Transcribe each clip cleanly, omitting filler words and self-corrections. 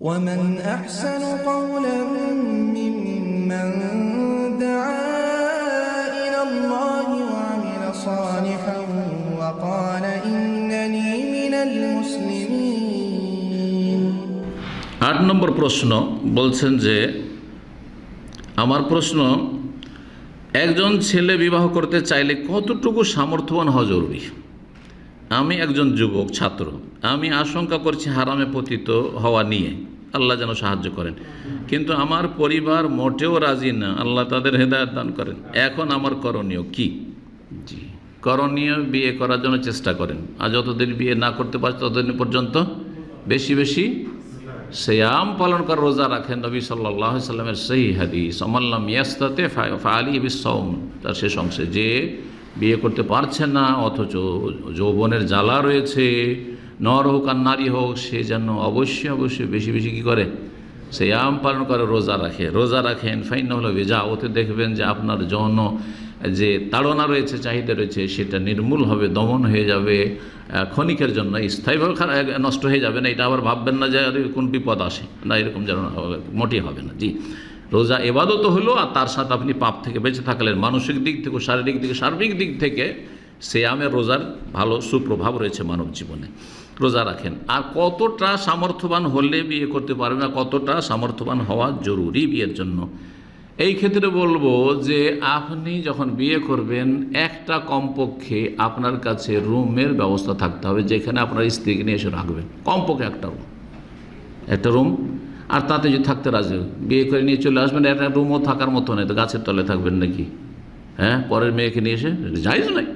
ومن أحسن قولا ممن دعا إلى الله وعمل صالحا وقال إنني من المسلمين। 8 নম্বর প্রশ্ন বলছেন যে আমার প্রশ্ন, একজন ছেলে বিবাহ করতে চাইলে কতটুকু সামর্থ্যবান হওয়া জরুরি? আমি একজন যুবক ছাত্র, আমি আশঙ্কা করছি হারামে পতিত হওয়া নিয়ে, আল্লাহ যেন সাহায্য করেন, কিন্তু আমার পরিবার মোটেও রাজি না, আল্লাহ তাদের হেদায়েত দান করেন। এখন আমার করণীয় কি? জি, করণীয় বিয়ে করার জন্য চেষ্টা করেন, আর যতদিন বিয়ে না করতে পারছে ততদিন পর্যন্ত বেশি বেশি সিয়াম পালন করে রোজা রাখেন। নবী সাল্লাল্লাহু আলাইহি সাল্লামের সহিহ হাদিস, আমাল্লাম ইয়াস্তাতি ফাআলিহি বিসসাওম, তার শেষ অংশে, যে বিয়ে করতে পারছে না অথচ যৌবনের জ্বালা রয়েছে, নর হোক আর নারী হোক, সে যেন অবশ্যই অবশ্যই বেশি বেশি কী করে? সিয়াম পালন করে, রোজা রাখে। রোজা রাখেন ফাইন্নাহু বিজা, ওতে দেখবেন যে আপনার যৌন যে তাড়না রয়েছে, চাহিদা রয়েছে, সেটা নির্মূল হবে, দমন হয়ে যাবে, ক্ষণিকের জন্য, স্থায়ীভাবে নষ্ট হয়ে যাবে না। এটা আবার ভাববেন না যে কোন বিপদ আসে, না, এরকম যেন মোটেই হবে না। জি, রোজা এবাদত হলো, আর তার সাথে আপনি পাপ থেকে বেঁচে থাকলেন। মানসিক দিক থেকে, শারীরিক দিকে, সার্বিক দিক থেকে সিয়ামের, রোজার ভালো সুপ্রভাব রয়েছে মানব জীবনে। রোজা রাখেন। আর কতটা সামর্থ্যবান হলে বিয়ে করতে পারবেন, না কতটা সামর্থ্যবান হওয়া জরুরি বিয়ের জন্য, এই ক্ষেত্রে বলবো যে আপনি যখন বিয়ে করবেন, একটা কমপক্ষে আপনার কাছে রুমের ব্যবস্থা থাকতে হবে, যেখানে আপনার স্ত্রীকে নিয়ে এসে রাখবেন। কমপক্ষে একটা রুম, আর তাতে যদি থাকতে রাজি, বিয়ে করে নিয়ে চলে আসবেন, একটা রুমও থাকার মতো নেই, তো গাছের তলে থাকবেন নাকি? হ্যাঁ, পরের মেয়েকে নিয়ে এসে, জায়েজ নাই।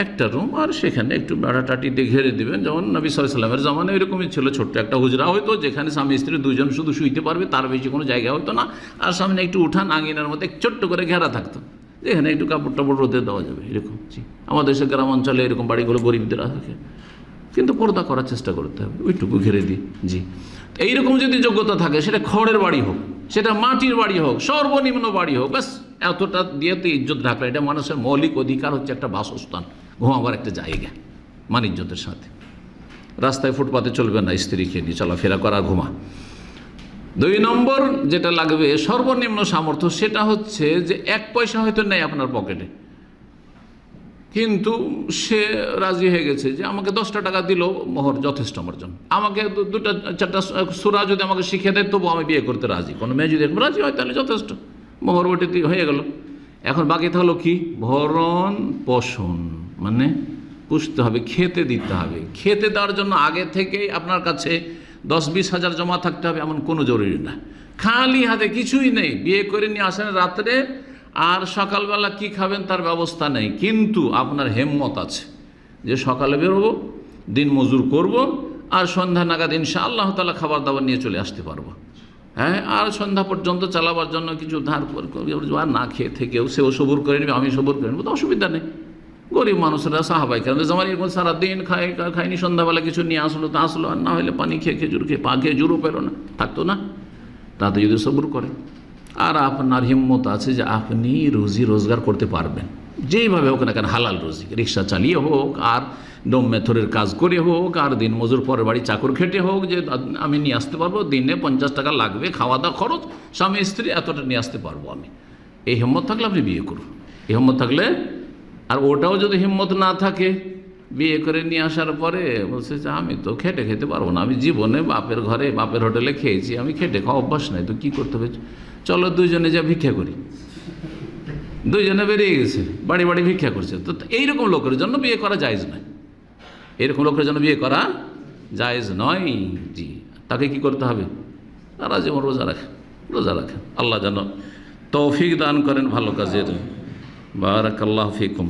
একটা রুম, আর সেখানে একটু বেড়াটাটি দিয়ে ঘিরে দেবেন, যেমন নবী সাল্লাল্লাহু আলাইহি ওয়াসাল্লামের জামানায় এরকমই ছিল। ছোট্ট একটা হুজরা হয়তো, যেখানে স্বামী স্ত্রী দুজন শুধু শুইতে পারবে, তার বেশি কোনো জায়গা হতো না, আর সামনে একটু উঠান আঙিনার মধ্যে ছোট্ট করে ঘেরা থাকতো, যেখানে একটু কাপড় টাপড় রোদে দেওয়া যাবে, এরকম। জি, আমাদের দেশের গ্রাম অঞ্চলে এরকম বাড়িগুলো গরিবদের থাকে, কিন্তু পর্দা করার চেষ্টা করতে হবে, ওইটুকু ঘিরে দিই। জি, এইরকম যদি যোগ্যতা থাকে, সেটা খড়ের বাড়ি হোক, সেটা মাটির বাড়ি হোক, সর্বনিম্ন বাড়ি হোক, ব্যাস এতটা দিয়ে তো ইজ্জত রাখলে, এটা মানুষের মৌলিক অধিকার হচ্ছে একটা বাসস্থান, ঘুমাবার একটা জায়গা, মান ইজ্জতের সাথে। রাস্তায় ফুটপাতে চলবে না, স্ত্রীকে নিয়ে চলাফেরা করা, ঘুমা। 2 নম্বর যেটা লাগবে সর্বনিম্ন সামর্থ্য, সেটা হচ্ছে যে 1 পয়সা হয়তো নেই আপনার পকেটে, কিন্তু সে রাজি হয়ে গেছে যে আমাকে 10টা টাকা দিল মোহর যথেষ্ট আমার জন্য, আমাকে 2টা 4টা সূরা যদি আমাকে শিখিয়ে দেয় তবু আমি বিয়ে করতে রাজি। কোনো মেয়ে যদি রাজি হয় তাহলে যথেষ্ট, মোহর ওটি হয়ে গেল। এখন বাকি থাকলো কি? ভরণ পোষণ, মানে পুষতে হবে, খেতে দিতে হবে। খেতে দেওয়ার জন্য আগে থেকেই আপনার কাছে 10-20 হাজার জমা থাকতে হবে, এমন কোনো জরুরি না। খালি হাতে কিছুই নেই, বিয়ে করে নিয়ে আসেন রাত্রে, আর সকালবেলা কি খাবেন তার ব্যবস্থা নেই, কিন্তু আপনার হিম্মত আছে যে সকালে বেরোবো, দিন মজুর করব, আর সন্ধ্যা নাগাদ ইনশাআল্লাহ তাআলা খাবার দাবার নিয়ে চলে আসতে পারবো। হ্যাঁ, আর সন্ধ্যা পর্যন্ত চালাবার জন্য কিছু ধার আর না খেয়ে থেকেও সেও সবুর করে নেবে, আমি সবুর করে নেবো, তো অসুবিধা নেই। গরিব মানুষরা, সাহাবাই কেরাম যেমন এরকম সারাদিন খায়নি, সন্ধ্যাবেলা কিছু নিয়ে আসলো তা আসলো, আর না হলে পানি খেয়ে খেজুর খেয়ে খেজুরও পেলো না, থাকতো না, তাতে যদি সবুর করে। আর আপনার হিম্মত আছে যে আপনি রুজি রোজগার করতে পারবেন, যেইভাবে হোক না কেন, হালাল রুজি, রিক্সা চালিয়ে হোক, আর ডোম মেথরের কাজ করে হোক, আর দিন মজুর পরের বাড়ি চাকর খেটে হোক, যে আমি নিয়ে আসতে পারবো, দিনে 50 টাকা লাগবে খাওয়া দাওয়া খরচ, স্বামী স্ত্রী এতটা নিয়ে আসতে পারবো আমি। এই হিম্মত থাকলে আপনি বিয়ে করুন, এই হিম্মত থাকলে। আর ওটাও যদি হিম্মত না থাকে, বিয়ে করে নিয়ে আসার পরে বলছে যে আমি তো খেটে খেতে পারবো না, আমি জীবনে বাপের ঘরে বাপের হোটেলে খেয়েছি, আমি খেটে খাওয়া অভ্যাস নাই, তো কী করতে হবে? চলো দুইজনে যা ভিক্ষা করি। দুইজনে বেরিয়ে গেছে, বাড়ি বাড়ি ভিক্ষা করছে। তো এইরকম লোকের জন্য বিয়ে করা জায়েজ নয়, এরকম লোকের জন্য বিয়ে করা জায়েজ নয়। জি, তাকে কি করতে হবে? তারা যেমন রোজা রাখে। আল্লাহ যেন তৌফিক দান করেন ভালো কাজের। বারাকাল্লাহু ফিকুম।